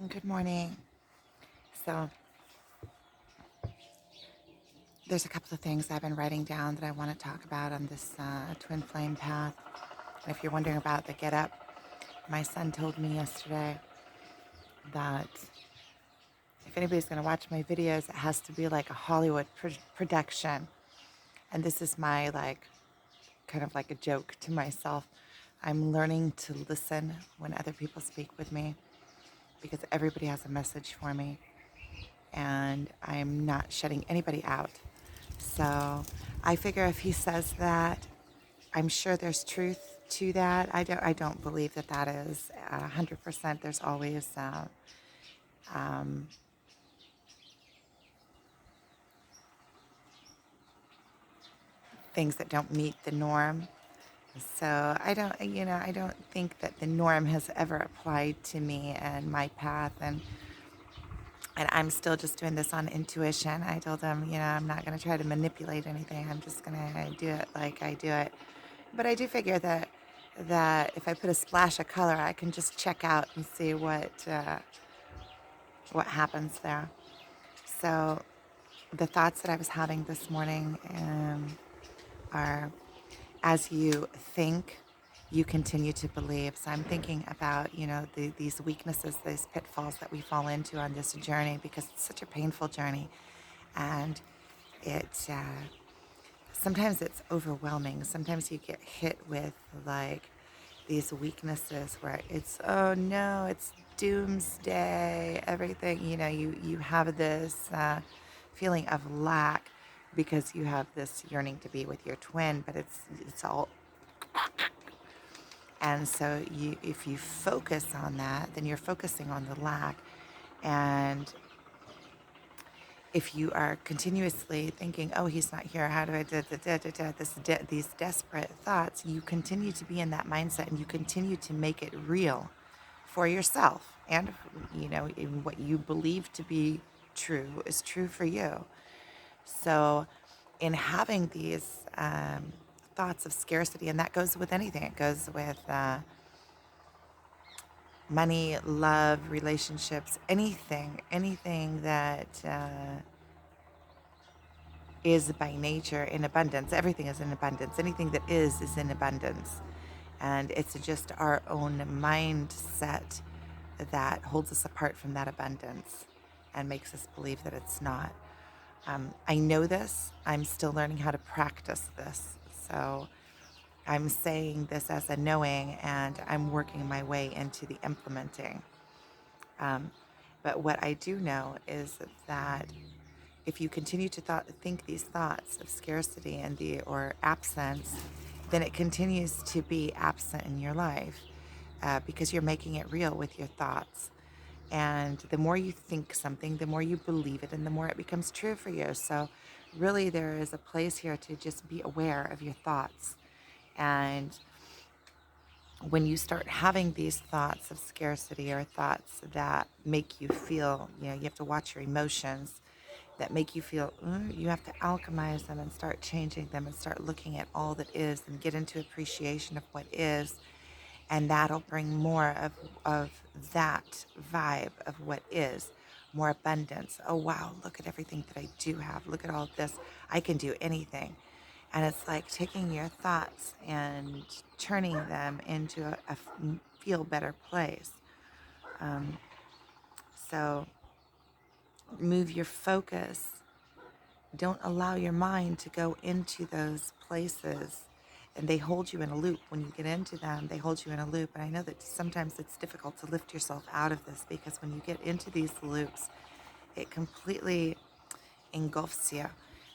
Good morning. So, there's a couple of things I've been writing down that I want to talk about on this twin flame path. And if you're wondering about the get up, my son told me yesterday that if anybody's going to watch my videos, it has to be like a Hollywood production. And this is my kind of like a joke to myself. I'm learning to listen when other people speak with me because everybody has a message for me, and I'm not shutting anybody out. So I figure if he says that, I'm sure there's truth to that. I don't believe that that is 100%. There's always um, things that don't meet the norm. So I don't think that the norm has ever applied to me and my path, and I'm still just doing this on intuition. I told him, I'm not going to try to manipulate anything. I'm just going to do it like I do it. But I do figure that if I put a splash of color, I can just check out and see what happens there. So the thoughts that I was having this morning are, as you think, you continue to believe. So I'm thinking about, these weaknesses, these pitfalls that we fall into on this journey, because it's such a painful journey. And it sometimes it's overwhelming. Sometimes you get hit with like these weaknesses where it's, oh no, it's doomsday, everything. You have this feeling of lack because you have this yearning to be with your twin, but it's all. And so if you focus on that, then you're focusing on the lack. And if you are continuously thinking, oh, he's not here, how do I these desperate thoughts, you continue to be in that mindset, and you continue to make it real for yourself. And, in what you believe to be true is true for you. So, in having these thoughts of scarcity, and that goes with anything, it goes with money, love, relationships, anything that is by nature in abundance. Everything is in abundance. Anything that is in abundance. And it's just our own mindset that holds us apart from that abundance and makes us believe that it's not. I know this. I'm still learning how to practice this. So I'm saying this as a knowing, and I'm working my way into the implementing. Um, but what I do know is that if you continue to think these thoughts of scarcity or absence, then it continues to be absent in your life because you're making it real with your thoughts. And the more you think something, the more you believe it, and the more it becomes true for you. So, really, there is a place here to just be aware of your thoughts. And when you start having these thoughts of scarcity or thoughts that make you feel, you have to watch your emotions, that make you feel, you have to alchemize them and start changing them and start looking at all that is and get into appreciation of what is. And that'll bring more of that vibe of what is, more abundance. Oh, wow, look at everything that I do have. Look at all this. I can do anything. And it's like taking your thoughts and turning them into a feel better place. Um, so move your focus. Don't allow your mind to go into those places, and they hold you in a loop. When you get into them, they hold you in a loop. And I know that sometimes it's difficult to lift yourself out of this, because when you get into these loops, it completely engulfs you.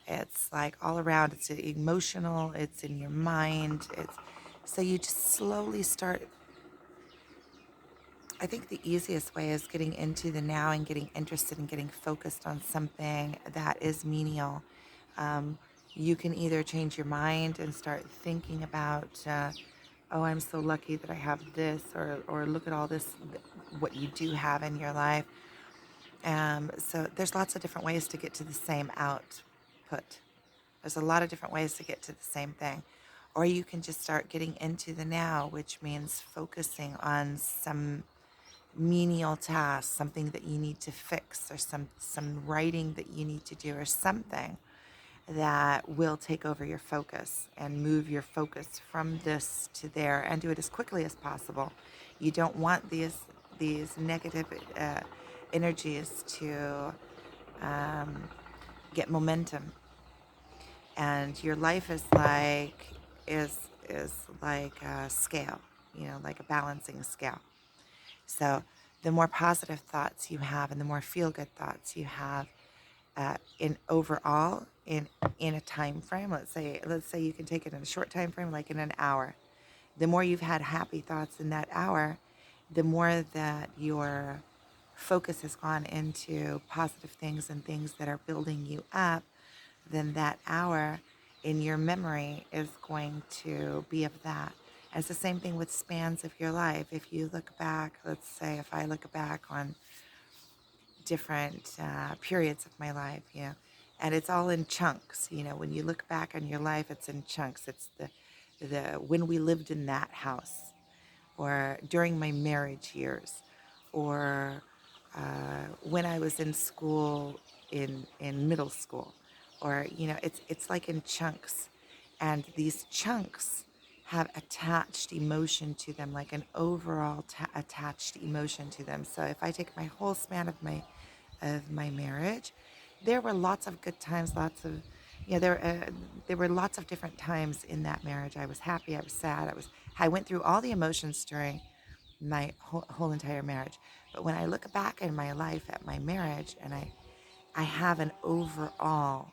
It's like all around. It's emotional. It's in your mind. It's so you just slowly start. I think the easiest way is getting into the now and getting interested and getting focused on something that is menial. Um, you can either change your mind and start thinking about, oh, I'm so lucky that I have this, or look at all this, what you do have in your life. So there's lots of different ways to get to the same output. There's a lot of different ways to get to the same thing. Or you can just start getting into the now, which means focusing on some menial task, something that you need to fix, or some writing that you need to do, or something that will take over your focus and move your focus from this to there, and do it as quickly as possible. You don't want these negative energies to um, get momentum, and your life is like a scale, like a balancing scale. So the more positive thoughts you have, and the more feel good thoughts you have, in overall, in a time frame, let's say you can take it in a short time frame, like in an hour. The more you've had happy thoughts in that hour, the more that your focus has gone into positive things and things that are building you up, then that hour in your memory is going to be of that. And it's the same thing with spans of your life. If you look back, let's say if I look back on different periods of my life, and it's all in chunks. When you look back on your life, it's in chunks. It's the when we lived in that house, or during my marriage years, or when I was in school, in middle school, or it's like in chunks, and these chunks have attached emotion to them, like an overall attached emotion to them. So if I take my whole span of my marriage, there were lots of good times, lots of there were lots of different times in that marriage. I was happy, I was sad, I went through all the emotions during my whole entire marriage. But when I look back in my life at my marriage, and I have an overall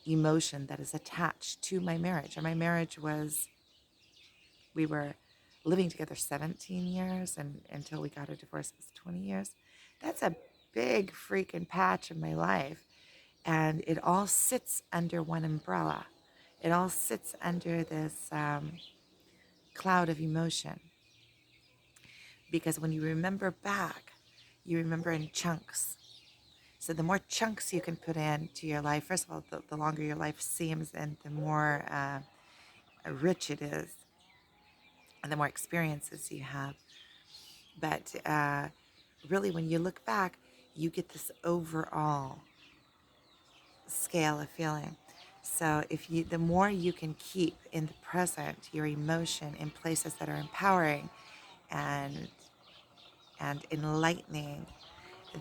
emotion that is attached to my marriage. And my marriage was, we were living together 17 years, and until we got a divorce, it was 20 years. That's a big freaking patch in my life. And it all sits under one umbrella. It all sits under this cloud of emotion. Because when you remember back, you remember in chunks. So the more chunks you can put into your life, first of all, the longer your life seems, and the more rich it is, and the more experiences you have. But really, when you look back, you get this overall scale of feeling. So the more you can keep in the present your emotion in places that are empowering and enlightening,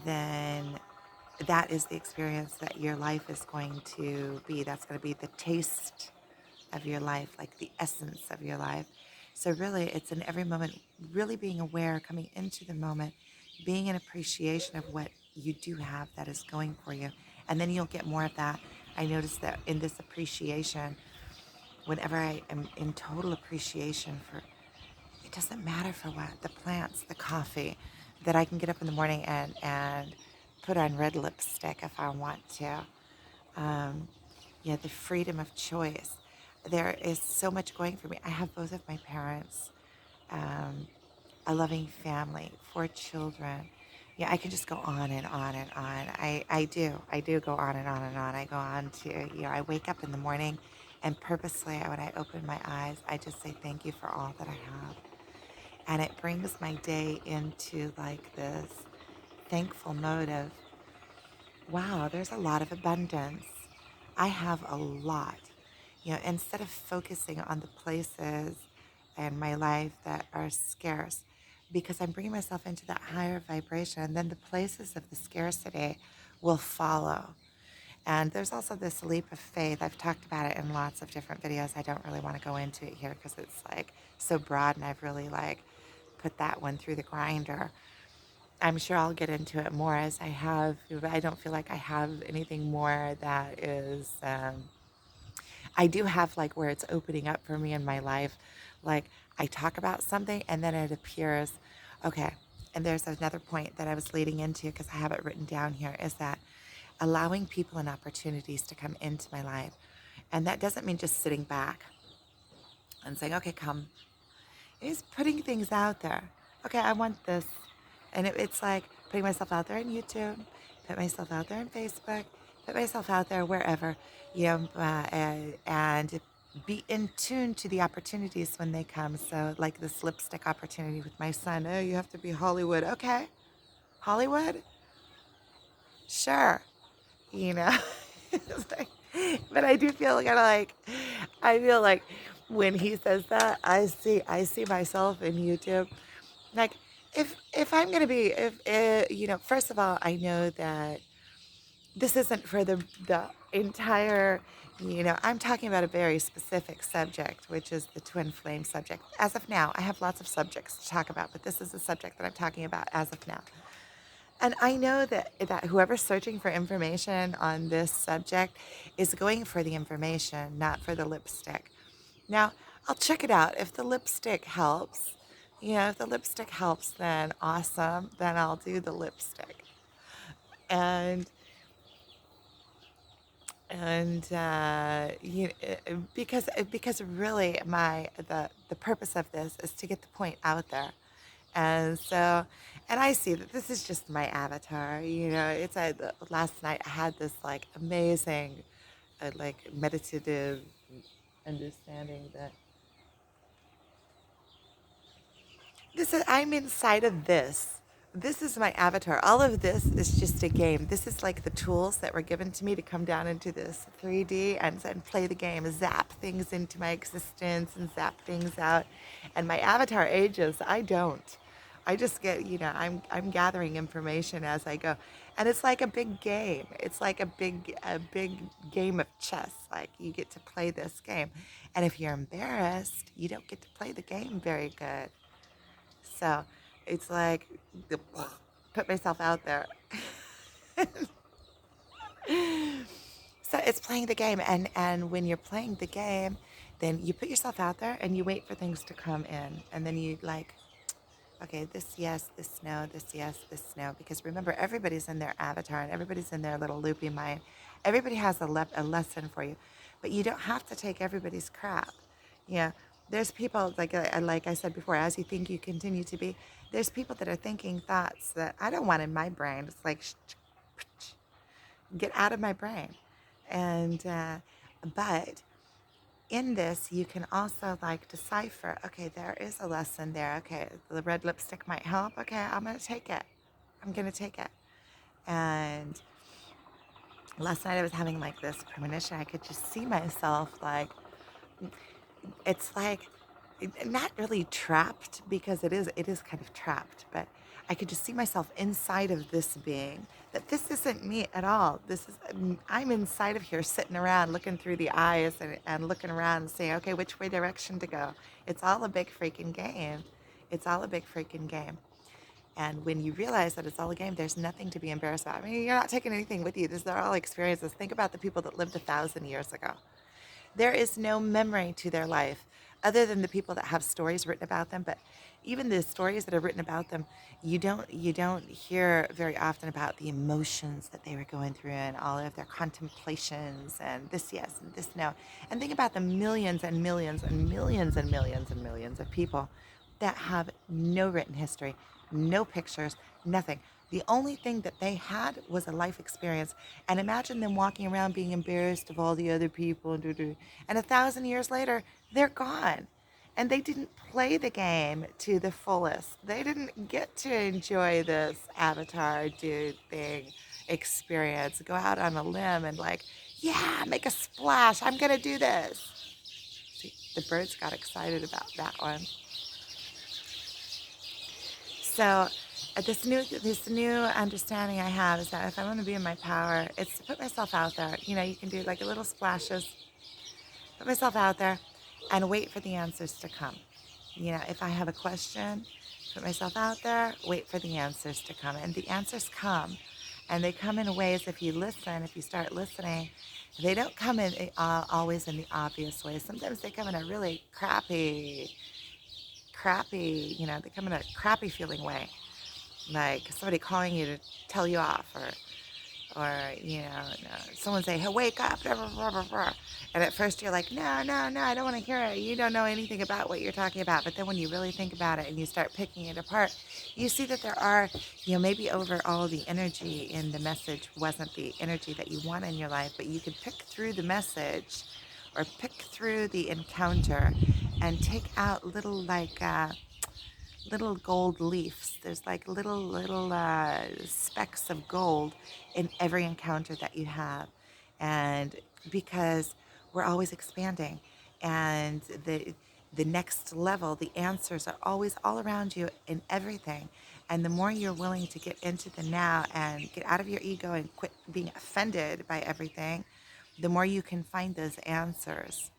then that is the experience that your life is going to be. That's going to be the taste of your life, like the essence of your life. So really, it's in every moment, really being aware, coming into the moment, being in appreciation of what you do have that is going for you. And then you'll get more of that. I noticed that in this appreciation, whenever I am in total appreciation for, it doesn't matter for what, the plants, the coffee, that I can get up in the morning and put on red lipstick if I want to. Um, the freedom of choice. There is so much going for me. I have both of my parents, um, a loving family, 4 children. Yeah, I can just go on and on and on. I do go on and on and on. I go on to, I wake up in the morning, and purposely, when I open my eyes, I just say thank you for all that I have. And it brings my day into like this thankful mode of, wow, there's a lot of abundance. I have a lot. Instead of focusing on the places in my life that are scarce, because I'm bringing myself into that higher vibration, and then the places of the scarcity will follow. And there's also this leap of faith. I've talked about it in lots of different videos. I don't really want to go into it here because it's like so broad, and I've really like put that one through the grinder. I'm sure I'll get into it more as I have, but I don't feel like I have anything more that is, I do have like where it's opening up for me in my life. Like I talk about something and then it appears, okay. And there's another point that I was leading into because I have it written down here, is that allowing people and opportunities to come into my life. And that doesn't mean just sitting back and saying, okay, come. It's putting things out there. Okay, I want this. And it's like putting myself out there on YouTube, put myself out there on Facebook, put myself out there wherever, and be in tune to the opportunities when they come. So, like this lipstick opportunity with my son. Oh, you have to be Hollywood. Okay, Hollywood? Sure. You know? It's like, but I do feel kind of like, I feel like when he says that, I see myself in YouTube. Like, if I'm gonna be, if first of all, I know that this isn't for the entire, I'm talking about a very specific subject, which is the twin flame subject. As of now, I have lots of subjects to talk about, but this is the subject that I'm talking about as of now. And I know that whoever's searching for information on this subject is going for the information, not for the lipstick. Now, I'll check it out. If the lipstick helps, if the lipstick helps, then awesome. Then I'll do the lipstick. And because really the purpose of this is to get the point out there. And so, and I see that this is just my avatar. Last night I had this like amazing, like meditative understanding that I'm inside of this. This is my avatar. All of this is just a game. This is like the tools that were given to me to come down into this 3D and play the game, zap things into my existence and zap things out. And my avatar ages. I don't. I just get, I'm gathering information as I go. And it's like a big game. It's like a big game of chess. Like you get to play this game. And if you're embarrassed, you don't get to play the game very good. So it's like put myself out there. So it's playing the game, and when you're playing the game, then you put yourself out there and you wait for things to come in, and then you like, okay, this yes, this no, this yes, this no, because remember everybody's in their avatar and everybody's in their little loopy mind. Everybody has a lesson for you, but you don't have to take everybody's crap. Yeah, there's people like I said before, as you think you continue to be. There's people that are thinking thoughts that I don't want in my brain. It's like get out of my brain, and but in this, you can also like decipher. Okay, there is a lesson there. Okay, the red lipstick might help. Okay, I'm gonna take it. I'm gonna take it. And last night I was having like this premonition. I could just see myself like it's like not really trapped because it is kind of trapped, but I could just see myself inside of this being that this isn't me at all. I'm inside of here sitting around looking through the eyes and looking around and saying, okay, which way direction to go. It's all a big freaking game. It's all a big freaking game. And when you realize that it's all a game, there's nothing to be embarrassed about. I mean, you're not taking anything with you. These are all experiences. Think about the people that lived 1,000 years ago. There is no memory to their life other than the people that have stories written about them. But even the stories that are written about them, you don't hear very often about the emotions that they were going through and all of their contemplations and this yes and this no. And think about the millions and millions and millions and millions and millions of people that have no written history, no pictures, nothing. The only thing that they had was a life experience. And imagine them walking around being embarrassed of all the other people. And 1,000 years later, they're gone. And they didn't play the game to the fullest. They didn't get to enjoy this avatar dude thing experience. Go out on a limb and like, yeah, make a splash. I'm going to do this. See, the birds got excited about that one. So this new understanding I have is that if I want to be in my power, it's to put myself out there. You can do like a little splashes, put myself out there, and wait for the answers to come. If I have a question, put myself out there, wait for the answers to come, and the answers come, and they come in ways. If you listen, if you start listening, they don't come in always in the obvious way. Sometimes they come in a really crappy. They come in a crappy feeling way, like somebody calling you to tell you off, or someone say, hey, wake up, blah, blah, blah, blah, blah. And at first you're like, no, no, no, I don't want to hear it. You don't know anything about what you're talking about. But then when you really think about it and you start picking it apart, you see that there are, maybe overall the energy in the message wasn't the energy that you want in your life, but you could pick through the message, or pick through the encounter and take out little gold leaves. There's like little specks of gold in every encounter that you have, and because we're always expanding, and the next level, the answers are always all around you in everything. And the more you're willing to get into the now and get out of your ego and quit being offended by everything, the more you can find those answers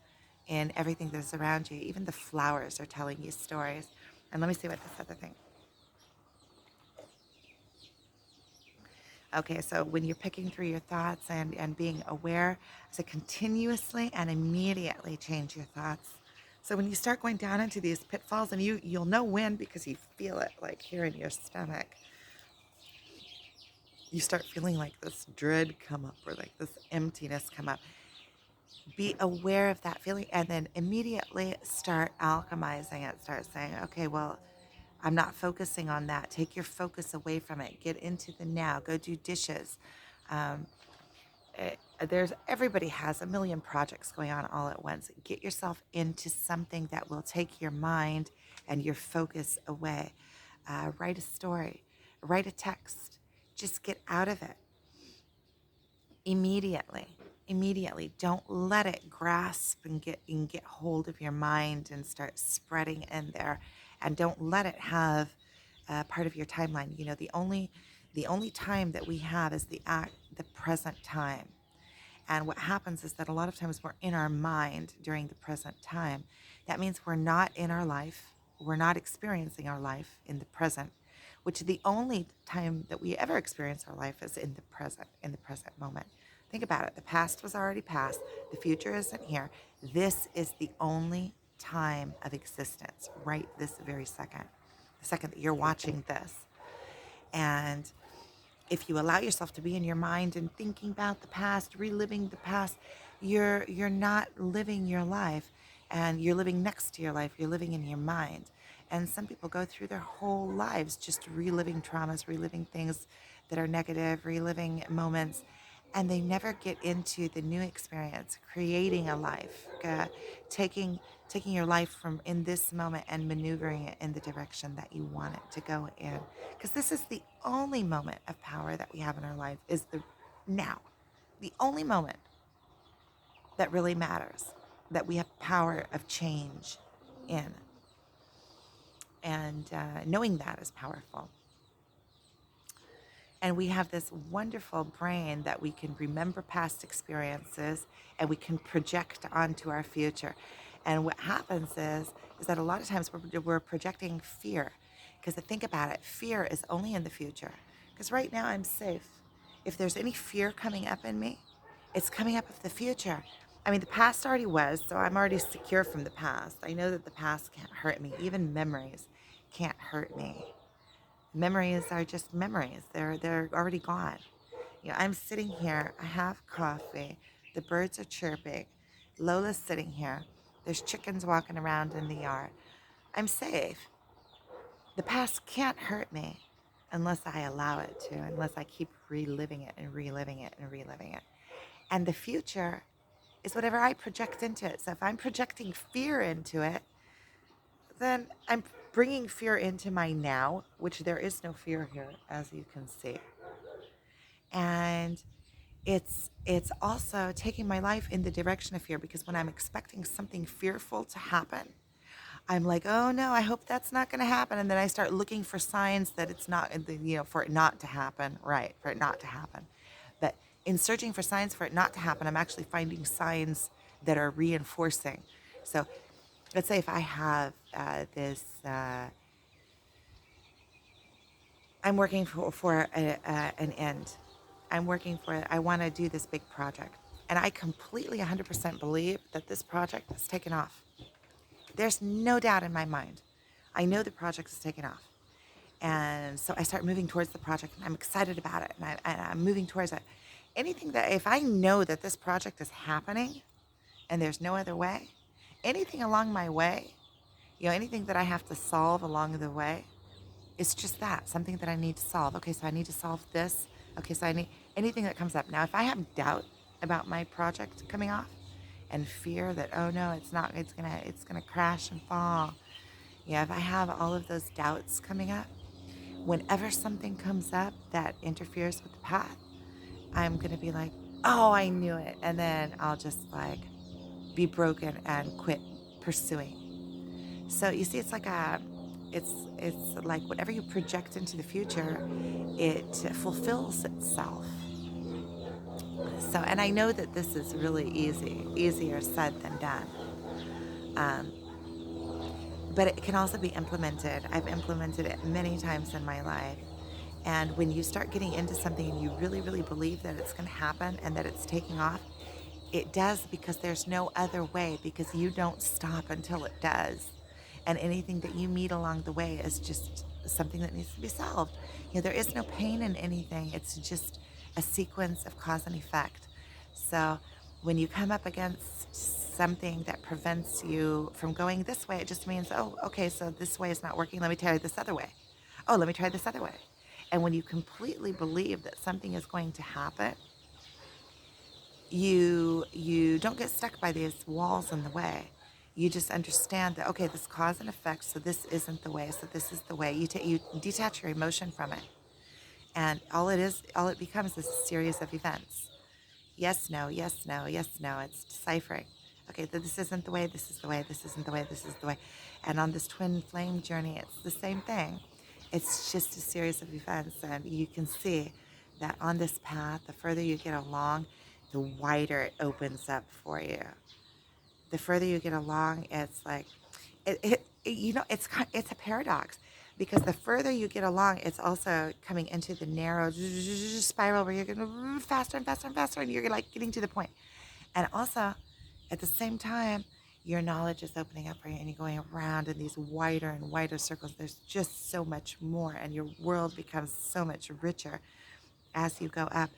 in everything that's around you. Even the flowers are telling you stories. And let me see what this other thing. Okay, so when you're picking through your thoughts and being aware to continuously and immediately change your thoughts. So when you start going down into these pitfalls, and you'll know when, because you feel it like here in your stomach, you start feeling like this dread come up, or like this emptiness come up. Be aware of that feeling and then immediately start alchemizing it. Start saying, okay, well, I'm not focusing on that. Take your focus away from it. Get into the now. Go do dishes. Um, everybody has a million projects going on all at once. Get yourself into something that will take your mind and your focus away. Write a story. Write a text. Just get out of it immediately. Don't let it grasp and get hold of your mind and start spreading in there, and don't let it have part of your timeline. The only time that we have is the present time. And what happens is that a lot of times we're in our mind during the present time. That means we're not in our life. We're not experiencing our life in the present, which the only time that we ever experience our life is in the present moment. Think about it. The past was already past. The future isn't here. This is the only time of existence, right this very second. The second that you're watching this. And if you allow yourself to be in your mind and thinking about the past, reliving the past, you're not living your life, and you're living next to your life. You're living in your mind. And some people go through their whole lives just reliving traumas, reliving things that are negative, reliving moments, and they never get into the new experience, creating a life, taking taking your life from in this moment and maneuvering it in the direction that you want it to go in. Because this is the only moment of power that we have in our life, is the now. The only moment that really matters, that we have power of change in. And knowing that is powerful. And we have this wonderful brain that we can remember past experiences and we can project onto our future. And what happens is that a lot of times we're projecting fear. Because think about it, fear is only in the future. Because right now I'm safe. If there's any fear coming up in me, it's coming up of the future. I mean, the past already was, so I'm already secure from the past. I know that the past can't hurt me. Even memories can't hurt me. Memories are just memories. They're already gone. I'm sitting here. I have coffee. The birds are chirping. Lola's sitting here. There's chickens walking around in the yard. I'm safe. The past can't hurt me unless I allow it to, unless I keep reliving it and reliving it and reliving it. And the future is whatever I project into it. So if I'm projecting fear into it, then I'm bringing fear into my now, which there is no fear here, as you can see. And it's also taking my life in the direction of fear, because when I'm expecting something fearful to happen, I'm like, oh no, I hope that's not going to happen. And then I start looking for signs that it's not, for it not to happen, right? For it not to happen. But in searching for signs for it not to happen, I'm actually finding signs that are reinforcing. So let's say if I have I'm working for an end. I want to do this big project. And I completely 100% believe that this project is taken off. There's no doubt in my mind. I know the project is taken off. And so I start moving towards the project, and I'm excited about it, and I'm moving towards it. Anything that, if I know that this project is happening and there's no other way, anything along my way, anything that I have to solve along the way, it's just that, something that I need to solve. Okay, so I need to solve this. Okay, so I need anything that comes up. Now, if I have doubt about my project coming off, and fear that, oh no, it's not, it's gonna crash and fall. Yeah, if I have all of those doubts coming up, whenever something comes up that interferes with the path, I'm gonna be like, oh, I knew it. And then I'll just like be broken and quit pursuing. So you see, it's like whatever you project into the future, it fulfills itself. So, and I know that this is really easier said than done. Um, but it can also be implemented. I've implemented it many times in my life. And when you start getting into something and you really, really believe that it's going to happen and that it's taking off, it does, because there's no other way, because you don't stop until it does. And anything that you meet along the way is just something that needs to be solved. There is no pain in anything. It's just a sequence of cause and effect. So when you come up against something that prevents you from going this way, it just means, oh, okay, so this way is not working. Let me try this other way. Oh, let me try this other way. And when you completely believe that something is going to happen, you don't get stuck by these walls in the way. You just understand that, okay, this cause and effect, so this isn't the way, so this is the way. You detach your emotion from it, and all it becomes is a series of events. Yes, no, yes, no, yes, no. It's deciphering. Okay, this isn't the way, this is the way, this isn't the way, this is the way. And on this twin flame journey, it's the same thing. It's just a series of events. And you can see that on this path, the further you get along, the wider it opens up for you. The further you get along, it's like, it's a paradox, because the further you get along, it's also coming into the narrow spiral where you're going to faster and faster and faster, and you're like getting to the point. And also, at the same time, your knowledge is opening up for you, and you're going around in these wider and wider circles. There's just so much more, and your world becomes so much richer as you go up.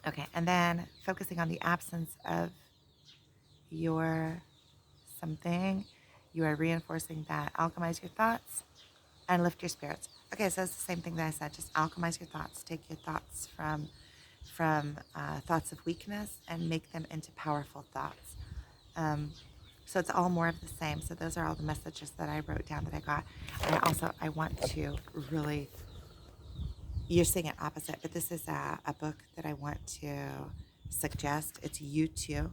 Okay, and then focusing on the absence of your something, you are reinforcing that. Alchemize your thoughts and lift your spirits. Okay, so it's the same thing that I said. Just alchemize your thoughts. Take your thoughts from thoughts of weakness and make them into powerful thoughts. So it's all more of the same. So those are all the messages that I wrote down that I got. And also, I want to really, you're seeing it opposite, but this is a book that I want to suggest. It's You Too.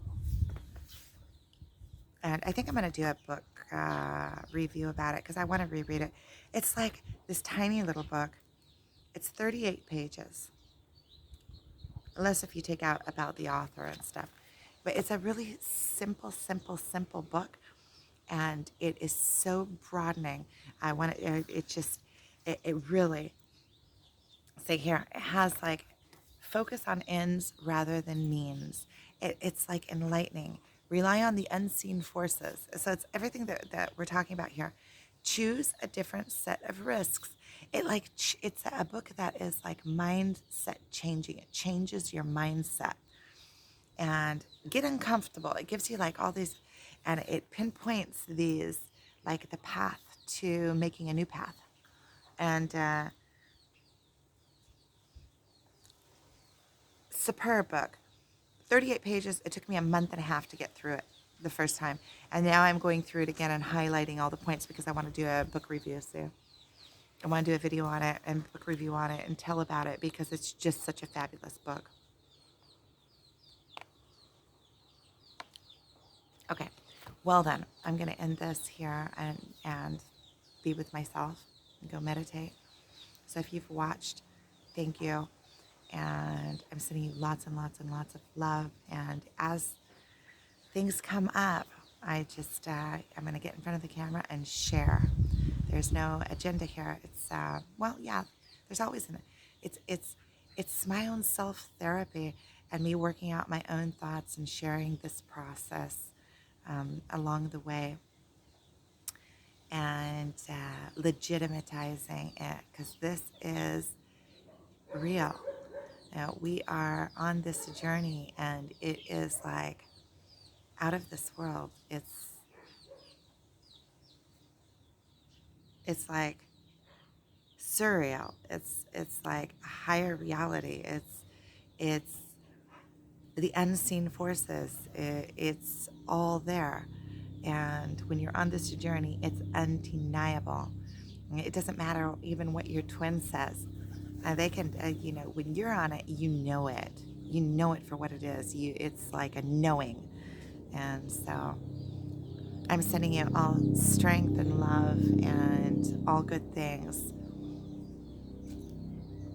And I think I'm going to do a book review about it because I want to reread it. It's like this tiny little book. It's 38 pages, unless if you take out about the author and stuff. But it's a really simple, simple, simple book. And it is so broadening. I want it really, say here, it has like focus on ends rather than means. It's like enlightening. Rely on the unseen forces. So it's everything that we're talking about here. Choose a different set of risks. It's a book that is like mindset changing. It changes your mindset. And get uncomfortable. It gives you like all these, and it pinpoints these, like the path to making a new path. And superb book. 38 pages. It took me a month and a half to get through it the first time. And now I'm going through it again and highlighting all the points because I want to do a book review soon. I want to do a video on it and book review on it and tell about it because it's just such a fabulous book. Okay. Well then, I'm going to end this here and be with myself and go meditate. So if you've watched, thank you. And I'm sending you lots and lots and lots of love. And as things come up, I'm going to get in front of the camera and share. There's no agenda here. It's, there's always it's my own self-therapy and me working out my own thoughts and sharing this process along the way and legitimatizing it because this is real. Now, we are on this journey and it is like out of this world. It's like surreal. It's like a higher reality. It's the unseen forces, it's all there. And when you're on this journey, it's undeniable. It doesn't matter even what your twin says. They can, when you're on it, you know it. You know it for what it is. It's like a knowing. And so I'm sending you all strength and love and all good things.